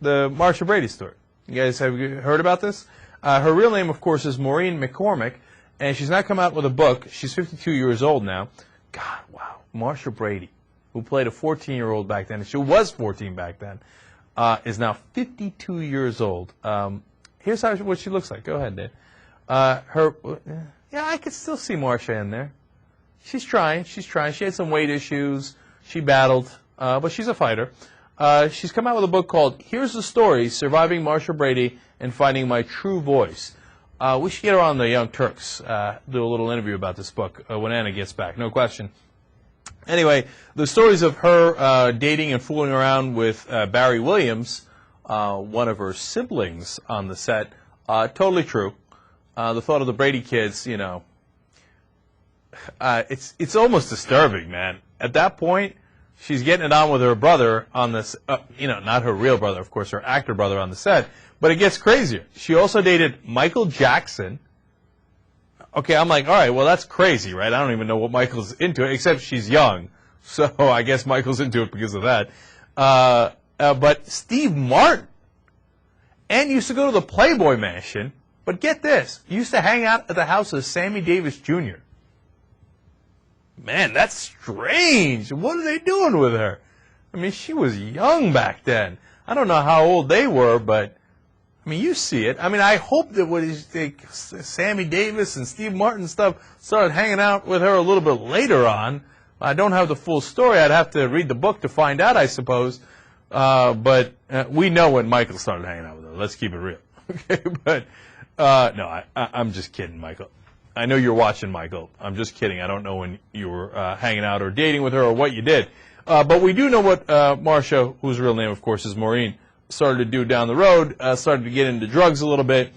the Marcia Brady story. You guys have heard about this? Her real name, of course, is Maureen McCormick, and she's now come out with a book. She's 52 years old now. God, wow. Marcia Brady, who played a 14-year-old back then, and she was 14 back then, is now 52 years old. Here's what she looks like. Go ahead, Dave. Yeah, I could still see Marcia in there. She's trying. She's trying. She had some weight issues. She battled, but she's a fighter. She's come out with a book called Here's the Story, Surviving Marcia Brady and Finding My True Voice. We should get her on the Young Turks, do a little interview about this book when Anna gets back, no question. Anyway, the stories of her dating and fooling around with Barry Williams, one of her siblings on the set, totally true. The thought of the Brady kids, you know, it's almost disturbing, man. At that point, she's getting it on with her brother on this, you know, not her real brother, of course, her actor brother on the set. But it gets crazier. She also dated Michael Jackson. Okay, I'm like, all right, well, that's crazy, right? I don't even know what Michael's into, except she's young. So I guess Michael's into it because of that. But Steve Martin. And used to go to the Playboy Mansion. But get this, used to hang out at the house of Sammy Davis Jr. Man, that's strange. What are they doing with her? I mean, she was young back then. I don't know how old they were, but, I mean, you see it. I mean, I hope that Sammy Davis and Steve Martin stuff started hanging out with her a little bit later on. I don't have the full story. I'd have to read the book to find out, I suppose. But we know when Michael started hanging out with her. Let's keep it real. Okay, but, no, I'm just kidding, Michael. I know you're watching, Michael. I'm just kidding. I don't know when you were hanging out or dating with her or what you did. But we do know what Marcia, whose real name, of course, is Maureen, started to do down the road, started to get into drugs a little bit,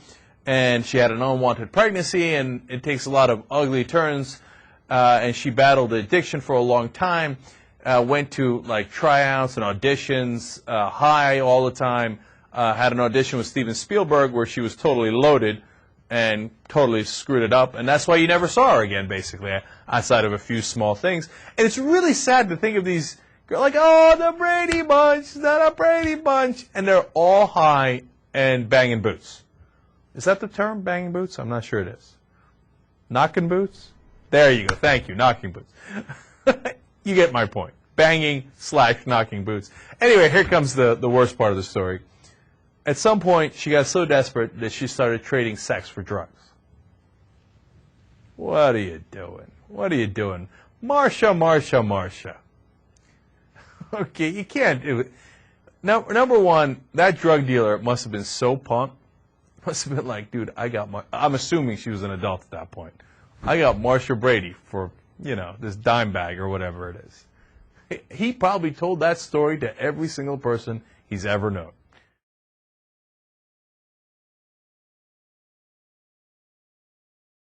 and she had an unwanted pregnancy, and it takes a lot of ugly turns, and she battled addiction for a long time, went to, like, tryouts and auditions, high all the time, had an audition with Steven Spielberg where she was totally loaded, and totally screwed it up, and that's why you never saw her again, basically, outside of a few small things. And it's really sad to think of these girls like, oh, the Brady Bunch, not a Brady Bunch, and they're all high and banging boots. Is that the term, banging boots? I'm not sure it is. Knocking boots? There you go, thank you, knocking boots. You get my point. Banging / knocking boots. Anyway, here comes the worst part of the story. At some point, she got so desperate that she started trading sex for drugs. What are you doing? What are you doing? Marcia, Marcia, Marcia. Okay, you can't do it. Now, number one, that drug dealer must have been so pumped. Must have been like, dude, I'm assuming she was an adult at that point. I got Marcia Brady for, you know, this dime bag or whatever it is. He probably told that story to every single person he's ever known.